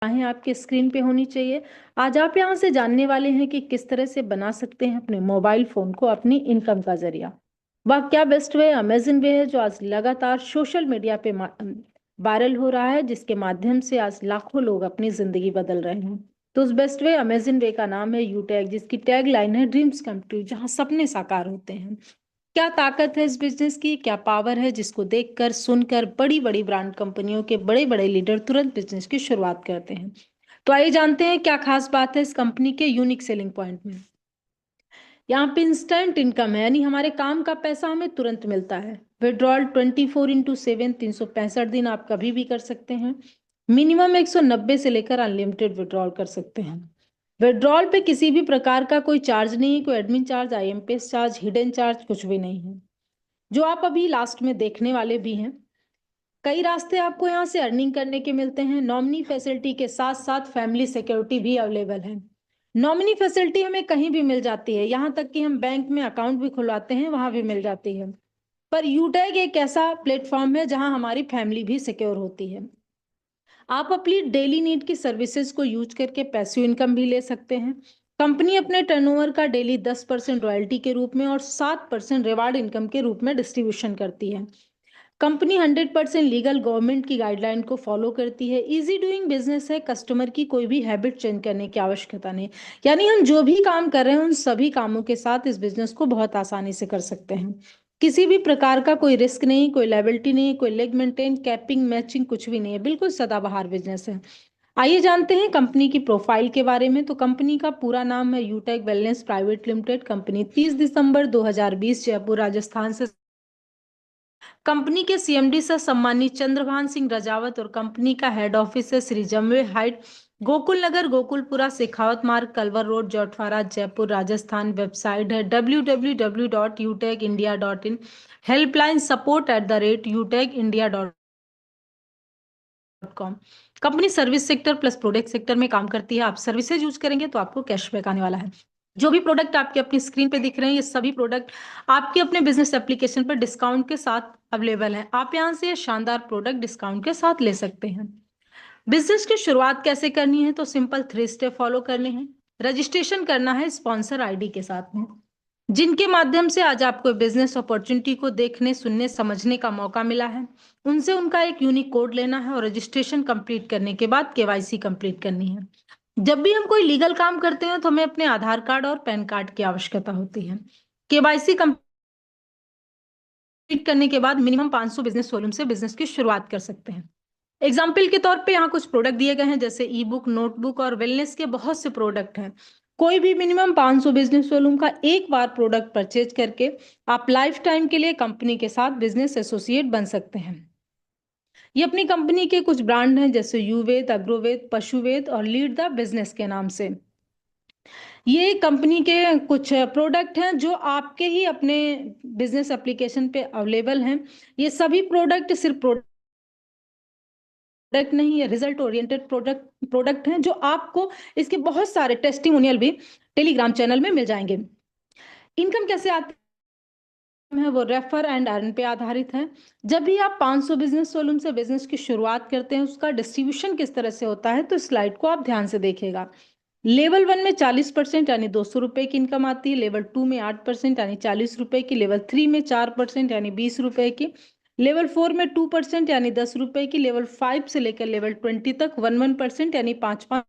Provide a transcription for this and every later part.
चाहें आपके स्क्रीन पे होनी चाहिए। आज आप यहाँ से जानने वाले हैं कि किस तरह से बना सकते हैं अपने मोबाइल फोन को अपनी इनकम का जरिया। वह क्या बेस्ट वे अमेजन वे है जो आज लगातार सोशल मीडिया पे वायरल हो रहा है, जिसके माध्यम से आज लाखों लोग अपनी जिंदगी बदल रहे हैं। तो उस बेस्ट वे अमेजन वे का नाम है यूटैग, जिसकी टैग लाइन है ड्रीम्स कम ट्रू, जहाँ सपने साकार होते हैं। क्या ताकत है इस बिजनेस की, क्या पावर है, जिसको देखकर सुनकर बड़ी बड़ी ब्रांड कंपनियों के बड़े बड़े लीडर तुरंत बिजनेस की शुरुआत करते हैं। तो आइए जानते हैं क्या खास बात है इस कंपनी के यूनिक सेलिंग पॉइंट में। यहाँ पे इंस्टेंट इनकम है, यानी हमारे काम का पैसा हमें तुरंत मिलता है। विड्रॉल 24x7, 365 दिन आप कभी भी कर सकते हैं। मिनिमम 190 से लेकर अनलिमिटेड विड्रॉल कर सकते हैं। विड्रॉल पे किसी भी प्रकार का कोई चार्ज नहीं है, कोई admin charge, IMPS charge, hidden charge कुछ भी नहीं है, जो आप अभी लास्ट में देखने वाले भी हैं। कई रास्ते आपको यहाँ से अर्निंग करने के मिलते हैं। नॉमिनी फैसिलिटी के साथ साथ फैमिली सिक्योरिटी भी अवेलेबल है। नॉमिनी फैसिलिटी हमें कहीं भी मिल जाती है, यहाँ तक कि हम बैंक में अकाउंट भी खुलवाते हैं वहां भी मिल जाती है। पर यूटैग एक ऐसा प्लेटफॉर्म है जहां हमारी फैमिली भी सिक्योर होती है। आप अपनी डेली नीड की सर्विसेज को यूज करके पैसिव इनकम भी ले सकते हैं। कंपनी अपने टर्नओवर का डेली 10% रॉयल्टी के रूप में और 7% रिवार्ड इनकम के रूप में डिस्ट्रीब्यूशन करती है। कंपनी 100% लीगल गवर्नमेंट की गाइडलाइन को फॉलो करती है। इजी डूइंग बिजनेस है, कस्टमर की कोई भी हैबिट चेंज करने की आवश्यकता नहीं। यानी हम जो भी काम कर रहे हैं उन सभी कामों के साथ इस बिजनेस को बहुत आसानी से कर सकते हैं। किसी भी प्रकार का कोई रिस्क नहीं, कोई लायबिलिटी नहीं, कोई लेग मेंटेन, कैपिंग, मैचिंग कुछ भी नहीं है। बिल्कुल सदाबहार बिजनेस है। आइए जानते हैं कंपनी की प्रोफाइल के बारे में। तो कंपनी का पूरा नाम है यूटेक वेलनेस प्राइवेट लिमिटेड। कंपनी 30 दिसंबर 2020 जयपुर राजस्थान से। कंपनी के सीएमडी से सम्मानित चंद्रभान सिंह रजावत और कंपनी का हेड ऑफिस है Shri Jamwe height, Gokul Nagar, Gokulpura, Shekhawat Marg, Kalwar road, Jhotwara, Jaipur, Rajasthan. Website है www.utecindia.in। Helpline support@utecindia.com। Company service sector plus product sector में काम करती है। आप सर्विसेज यूज करेंगे तो आपको कैशबैक आने वाला है। जो भी प्रोडक्ट आपके अपनी स्क्रीन पे दिख रहे हैं, ये सभी प्रोडक्ट आपके अपने बिजनेस एप्लीकेशन पर डिस्काउंट के साथ अवेलेबल है। आप यहां से ये शानदार प्रोडक्ट डिस्काउंट के साथ ले सकते हैं। बिजनेस की शुरुआत कैसे करनी है, तो सिंपल 3 स्टेप फॉलो करने हैं। रजिस्ट्रेशन करना है स्पॉन्सर आईडी के साथ में, जिनके माध्यम से आज आपको बिजनेस अपॉर्चुनिटी को देखने, सुनने, समझने का मौका मिला है। उनसे उनका एक यूनिक कोड लेना है और रजिस्ट्रेशन कंप्लीट करने के बाद केवाईसी कंप्लीट करनी है। जब भी हम कोई लीगल काम करते हैं तो हमें अपने आधार कार्ड और पैन कार्ड की आवश्यकता होती है। केवाईसी कंप्लीट करने के बाद मिनिमम 500 बिजनेस वॉल्यूम से बिजनेस की शुरुआत कर सकते हैं। एग्जाम्पल के तौर पे यहाँ कुछ प्रोडक्ट दिए गए हैं, जैसे ई बुक, नोटबुक और वेलनेस के बहुत से प्रोडक्ट हैं। कोई भी मिनिमम 500 बिजनेस वॉल्यूम का एक बार प्रोडक्ट परचेज करके आप लाइफ टाइम के लिए कंपनी के साथ बिजनेस एसोसिएट बन सकते हैं। ये अपनी कंपनी के कुछ ब्रांड हैं, जैसे युवेद, अग्रोवेद, पशुवेद और लीड द बिजनेस के नाम से। ये कंपनी के कुछ प्रोडक्ट हैं जो आपके ही अपने बिजनेस एप्लीकेशन पे अवेलेबल हैं। ये सभी प्रोडक्ट सिर्फ प्रोडक्ट नहीं है, रिजल्ट ओरिएंटेड प्रोडक्ट हैं, जो आपको इसके बहुत सारे टेस्टिमोनियल भी टेलीग्राम चैनल में मिल जाएंगे। इनकम कैसे आती है, वो रेफर एंड अर्न पे आधारित है। जब भी आप 500 बिजनेस वॉल्यूम से बिजनेस की शुरुआत करते हैं, उसका डिस्ट्रीब्यूशन किस तरह से होता है, तो स्लाइड को आप ध्यान से देखिएगा। लेवल 1 में 40% यानी 200 रुपए की इनकम आती है। लेवल 2 में 8% यानी 40 रुपए की। लेवल 3 में 4% यानी 20 रुपए की। लेवल 4 में 2% यानी 10 रुपए की। लेवल 5 से लेकर लेवल 20 तक 1% यानी 5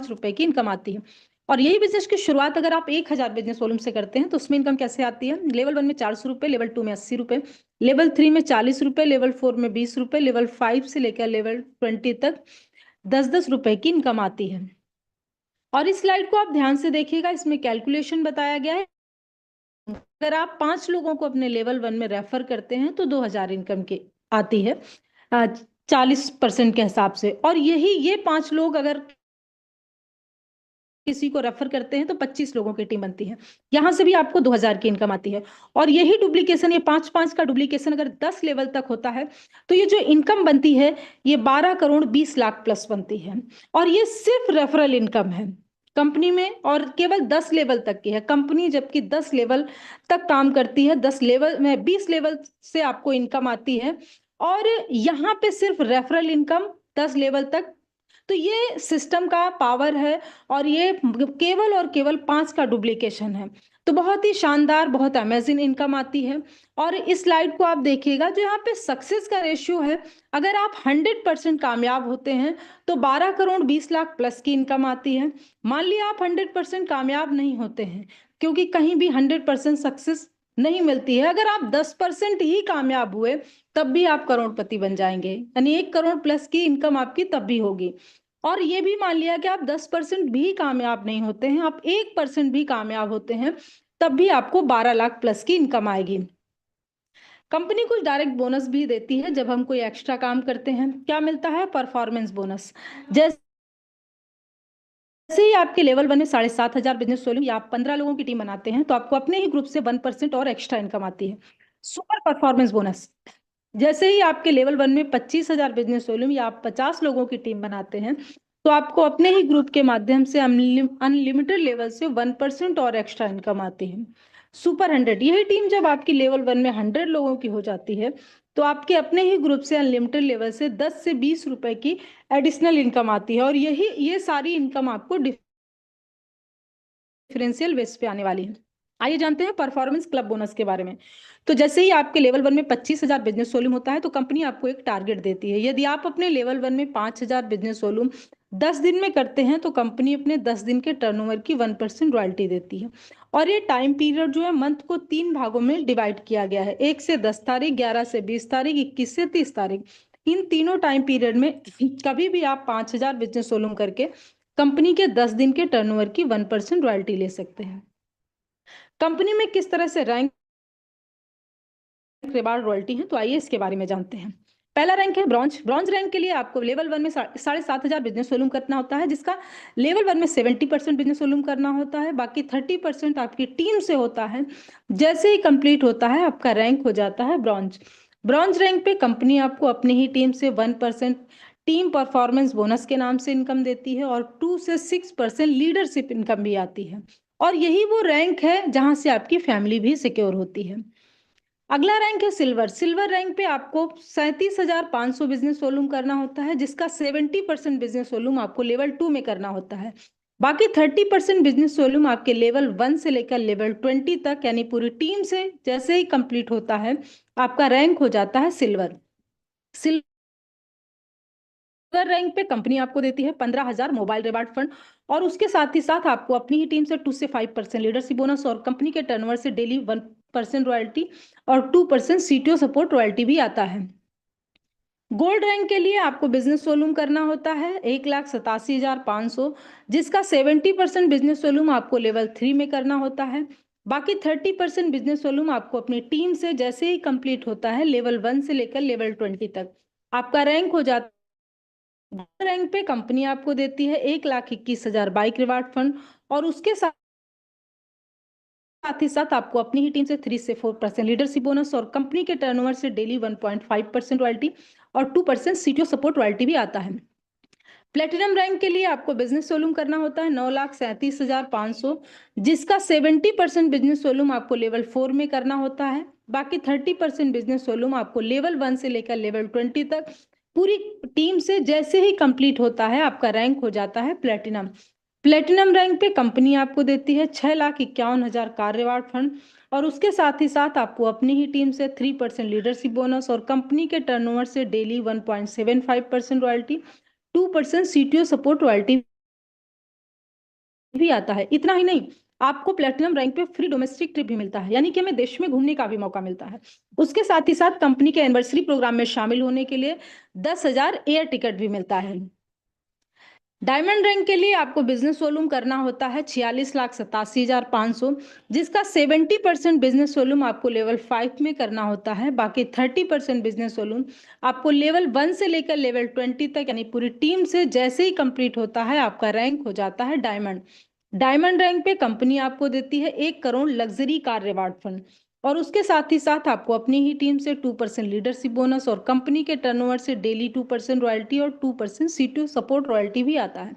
रुपए की इनकम आती है। और यही बिजनेस की शुरुआत अगर आप 1000 बिजनेस वॉल्यूम से करते हैं तो उसमें इनकम कैसे आती है। लेवल 1 में 400 रुपए, लेवल 2 में 80 रुपए, लेवल 3 में 40 रुपए, लेवल 4 में 20 रुपए, लेवल 5 से लेकर लेवल 20 तक 10-10 रुपए की इनकम आती है। और इस स्लाइड को आप ध्यान से देखिएगा, इसमें कैलकुलेशन बताया गया है। अगर आप 5 लोगों को अपने लेवल 1 में रेफर करते हैं तो 2000 इनकम की आती है 40% के हिसाब से। और यही ये 5 लोग अगर किसी को रेफर करते हैं तो 25 लोगों की टीम बनती है, यहां से भी आपको 2000 की इनकम आती है। और यही डुप्लीकेशन, ये 5-5 का डुप्लीकेशन अगर 10 लेवल तक होता है तो ये जो इनकम बनती है ये 12 करोड़ 20 लाख प्लस बनती है। और ये सिर्फ रेफरल इनकम है कंपनी में, और केवल 10 लेवल तक की है कंपनी, जबकि 10 लेवल तक काम करती है। 10 लेवल में 20 लेवल से आपको इनकम आती है। और यहाँ पे सिर्फ रेफरल इनकम 10 लेवल तक। तो ये सिस्टम का पावर है और ये केवल और केवल 5 का डुप्लीकेशन है। तो बहुत ही शानदार, बहुत अमेजिंग इनकम आती है। और इस स्लाइड को आप देखिएगा, जो यहाँ पे सक्सेस का रेशियो है, अगर आप 100% कामयाब होते हैं तो 12 करोड़ 20 लाख प्लस की इनकम आती है। मान लिया आप 100% कामयाब नहीं होते हैं, क्योंकि कहीं भी 100% सक्सेस नहीं मिलती है। अगर आप 10% ही कामयाब हुए तब भी आप करोड़पति बन जाएंगे, यानी 1 करोड़ प्लस की इनकम आपकी तब भी होगी। और ये भी मान लिया कि आप 10% भी कामयाब नहीं होते हैं, आप 1% भी कामयाब होते हैं, तब भी आपको 12 लाख प्लस की इनकम आएगी। कंपनी कुछ डायरेक्ट बोनस भी देती है जब हम कोई एक्स्ट्रा काम करते हैं। क्या मिलता है? Performance bonus. जैसे ही आपके लेवल 1 में 7,500 बिजनेस वॉल्यूम या आप 15 लोगों की टीम बनाते हैं तो आपको अपने ही ग्रुप से 1% और एक्स्ट्रा इनकम आती है, सुपर परफॉर्मेंस बोनस। जैसे ही आपके लेवल 1 में 25,000 बिजनेस वॉल्यूम या आप 50 लोगों की टीम बनाते हैं तो आपको अपने ही ग्रुप के माध्यम से अनलिमिटेड लेवल से 1% और एक्स्ट्रा इनकम आती है, सुपर 100। यही टीम जब आपकी लेवल 1 में 100 लोगों की हो जाती है तो आपके अपने ही ग्रुप से अनलिमिटेड लेवल से 10 से 20 रुपए की एडिशनल इनकम आती है। और ये सारी इनकम आपको डिफरेंशियल बेस पे आने वाली है। आइए जानते हैं परफॉर्मेंस क्लब बोनस के बारे में। तो जैसे ही आपके लेवल 1 में 25,000 बिजनेस वॉल्यूम होता है तो कंपनी आपको एक टारगेट देती है। यदि आप अपने लेवल 1 में 5,000 बिजनेस वॉल्यूम 10 दिन में करते हैं तो कंपनी अपने 10 दिन के टर्नओवर की 1% रॉयल्टी देती है। और ये टाइम पीरियड जो है मंथ को 3 भागों में डिवाइड किया गया है, 1 से 10 तारीख, 11 से 20 तारीख, 21 से 30 तारीख। इन तीनों टाइम पीरियड में कभी भी आप 5,000 बिजनेस वॉल्यूम करके कंपनी के 10 दिन के टर्नओवर की 1% रॉयल्टी ले सकते हैं। कंपनी में किस तरह से रैंक रिवार्ड रॉयल्टी है, तो आइए इसके बारे में जानते हैं। पहला रैंक है ब्रॉन्ज। ब्रॉन्ज रैंक के लिए आपको लेवल 1 में 7,500 बिजनेस वॉल्यूम करना होता है, जिसका लेवल 1 में 70% बिजनेस वॉल्यूम करना होता है, बाकी 30% आपकी टीम से होता है। जैसे ही कंप्लीट होता है आपका रैंक हो जाता है ब्रॉन्ज। ब्रॉन्ज रैंक पे कंपनी आपको अपनी ही टीम से 1% टीम परफॉर्मेंस बोनस के नाम से इनकम देती है और 2 से 6% लीडरशिप इनकम भी आती है। और यही वो रैंक है जहां से आपकी फैमिली भी सिक्योर होती है। अगला रैंक है सिल्वर। सिल्वर रैंक पे आपको 37,500 बिजनेस वॉल्यूम करना होता है, जिसका 70% बिजनेस वॉल्यूम आपको लेवल 2 में करना होता है। बाकी 30% बिजनेस वॉल्यूम आपके लेवल 1 से लेकर लेवल 20 तक, यानी पूरी टीम से जैसे ही कंप्लीट होता है आपका रैंक हो जाता है सिल्वर। सिल्वर रैंक पे कंपनी आपको देती है 15,000 मोबाइल रिवार्ड फंड और उसके साथ ही साथ आपको अपनी ही टीम से 2 से 5% लीडरशिप बोनस और कंपनी के टर्नओवर से डेली 1% रॉयल्टी और 2% सीटीओ सपोर्ट रॉयल्टी भी आता है। गोल्ड रैंक के लिए आपको बिजनेस वॉल्यूम करना होता है 1,87,500, जिसका 70% बिजनेस वॉल्यूम आपको लेवल 3 में करना होता है। बाकी 30% बिजनेस वॉल्यूम आपको अपनी टीम से जैसे ही कंप्लीट होता है लेवल 1 से लेकर लेवल 20 तक आपका रैंक हो जाता है। रैंक पे कंपनी आपको देती है 1,21,000 बाइक रिवार्ड फंड और उसके साथ ही साथ आपको अपनी ही टीम से 3 से 4% लीडरशिप बोनस और कंपनी के टर्नओवर से डेली 1.5% रॉयल्टी और 2% सीटीओ सपोर्ट रॉयल्टी भी आता है। प्लेटिनम रैंक के लिए आपको बिजनेस वॉल्यूम करना होता है 9,37,500, जिसका 70% बिजनेस वॉल्यूम आपको लेवल 4 में करना होता है। बाकी 30% बिजनेस वॉल्यूम आपको लेवल 1 से लेकर लेवल 20 तक पूरी टीम से जैसे ही कंप्लीट होता है आपका रैंक हो जाता है प्लेटिनम। प्लेटिनम रैंक पे कंपनी आपको देती है 6,51,000 कार रिवार्ड फंड और उसके साथ ही साथ आपको अपनी ही टीम से 3% लीडरशिप बोनस और कंपनी के टर्नओवर से daily 1.75% royalty, 2% CTO support royalty भी आता है। इतना ही नहीं, आपको प्लेटिनम रैंक पे फ्री डोमेस्टिक ट्रिप भी मिलता है, यानी कि हमें देश में घूमने का भी मौका मिलता है। उसके साथ ही साथ कंपनी के एनिवर्सरी प्रोग्राम में शामिल होने के लिए 10,000 एयर टिकट भी मिलता है। डायमंड रैंक के लिए आपको बिजनेस वॉल्यूम करना होता है 46,87,500, जिसका 70% बिजनेस वॉल्यूम आपको लेवल 5 में करना होता है। बाकी 30% बिजनेस वॉल्यूम आपको लेवल 1 से लेकर लेवल 20 तक, यानी पूरी टीम से जैसे ही कंप्लीट होता है आपका रैंक हो जाता है डायमंड। डायमंड रैंक पे कंपनी आपको देती है 1 crore luxury car reward fund और उसके साथ ही साथ आपको अपनी ही टीम से 2% लीडरशिप बोनस और कंपनी के टर्नओवर से डेली 2% रॉयल्टी और 2% सीटीओ सपोर्ट रॉयल्टी भी आता है।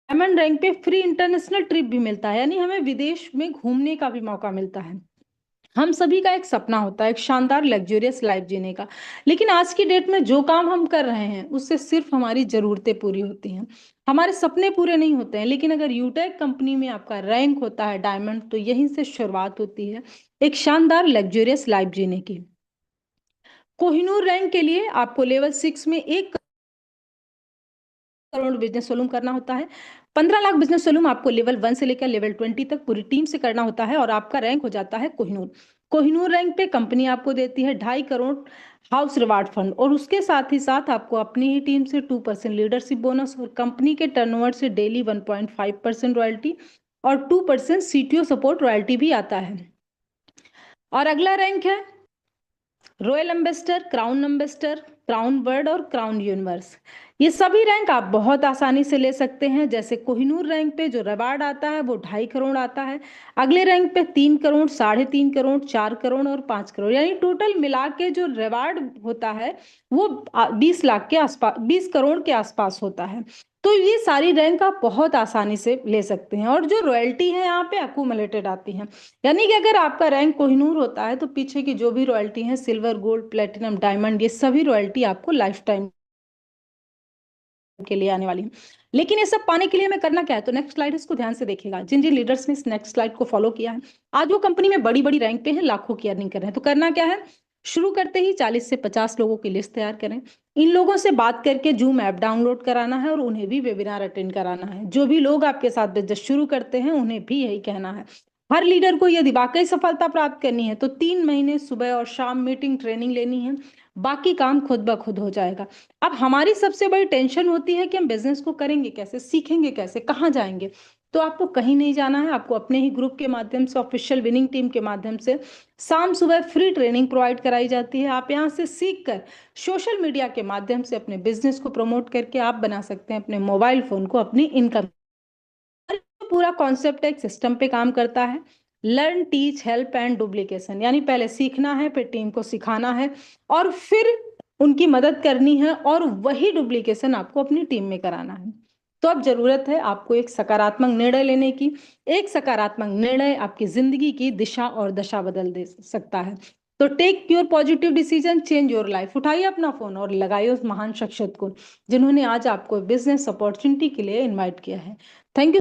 डायमंड रैंक पे फ्री इंटरनेशनल ट्रिप भी मिलता है, यानी हमें विदेश में घूमने का भी मौका मिलता है। हम सभी का एक सपना होता है एक शानदार लग्जरियस लाइफ जीने का। लेकिन आज की डेट में जो काम हम कर रहे हैं उससे सिर्फ हमारी जरूरतें पूरी होती हैं, हमारे सपने पूरे नहीं होते हैं। लेकिन अगर यूटेक कंपनी में आपका रैंक होता है डायमंड, तो यहीं से शुरुआत होती है एक शानदार लग्जरियस लाइफ जीने की। कोहिनूर रैंक के लिए आपको लेवल 6 में 1 करोड़ बिजनेस वॉल्यूम करना होता है। 15 लाख बिजनेस वॉल्यूम आपको लेवल 1 से लेकर लेवल 20 तक पूरी टीम से करना होता है और आपका रैंक हो जाता है कोहिनूर। कोहिनूर रैंक पे कंपनी आपको देती है 2.5 करोड़ हाउस रिवार्ड फंड, और उसके साथ ही साथ आपको अपनी ही टीम से 2% लीडरशिप बोनस और कंपनी के टर्नओवर से डेली 1.5% रॉयल्टी और 2% सीटीओ सपोर्ट रॉयल्टी भी आता है। और अगला रैंक है royal ambassador, crown ambassador, crown world और क्राउन यूनिवर्स। ये सभी रैंक आप बहुत आसानी से ले सकते हैं। जैसे कोहिनूर रैंक पे जो रिवार्ड आता है वो 2.5 करोड़ आता है। अगले रैंक पे 3 करोड़, 3.5 करोड़, 4 करोड़ और 5 करोड़, यानी टोटल मिला के जो रिवार्ड होता है वो 20 लाख के आसपास, 20 करोड़ के आसपास होता है। तो ये सारी रैंक आप बहुत आसानी से ले सकते हैं। और जो रॉयल्टी है यहाँ पे अक्यूमुलेटेड आती है, यानी कि अगर आपका रैंक कोहिनूर होता है तो पीछे की जो भी रॉयल्टी है, सिल्वर, गोल्ड, प्लेटिनम, डायमंड, ये सभी रॉयल्टी आपको लाइफ टाइम के लिए आने वाली है। लेकिन ये सब पाने के लिए हमें करना क्या है, तो नेक्स्ट स्लाइड इसको ध्यान से देखिएगा। जिन जिन लीडर्स ने इस नेक्स्ट स्लाइड को फॉलो किया है, आज वो कंपनी में बड़ी बड़ी रैंक पे है, लाखों की अर्निंग कर रहे हैं। तो करना क्या है, शुरू करते ही 40 से 50 लोगों की लिस्ट तैयार करें। इन लोगों से बात करके जूम ऐप डाउनलोड कराना है और उन्हें भी वेबिनार अटेंड कराना है। जो भी लोग आपके साथ बिजनेस शुरू करते हैं उन्हें भी यही कहना है। हर लीडर को यदि वाकई सफलता प्राप्त करनी है तो 3 महीने सुबह और शाम मीटिंग ट्रेनिंग लेनी है, बाकी काम खुद ब खुद हो जाएगा। अब हमारी सबसे बड़ी टेंशन होती है कि हम बिजनेस को करेंगे कैसे, सीखेंगे कैसे, कहाँ जाएंगे। तो आपको कहीं नहीं जाना है, आपको अपने ही ग्रुप के माध्यम से, ऑफिशियल विनिंग टीम के माध्यम से शाम सुबह फ्री ट्रेनिंग प्रोवाइड कराई जाती है। आप यहाँ से सीख कर सोशल मीडिया के माध्यम से अपने बिजनेस को प्रमोट करके आप बना सकते हैं अपने मोबाइल फोन को अपनी इनकम। पूरा कॉन्सेप्ट एक सिस्टम पे काम करता है, learn, teach, help and duplication, यानी पहले सीखना है, फिर टीम को सिखाना है और फिर उनकी मदद करनी है, और वही डुप्लीकेशन आपको अपनी टीम में कराना है। तो अब जरूरत है आपको एक सकारात्मक निर्णय लेने की। एक सकारात्मक निर्णय आपकी जिंदगी की दिशा और दशा बदल दे सकता है। तो take your positive decision, change your life. उठाइए अपना फोन और लगाइए उस महान शख्सियत को जिन्होंने आज आपको बिजनेस अपॉर्चुनिटी के लिए इनवाइट किया है। Thank you.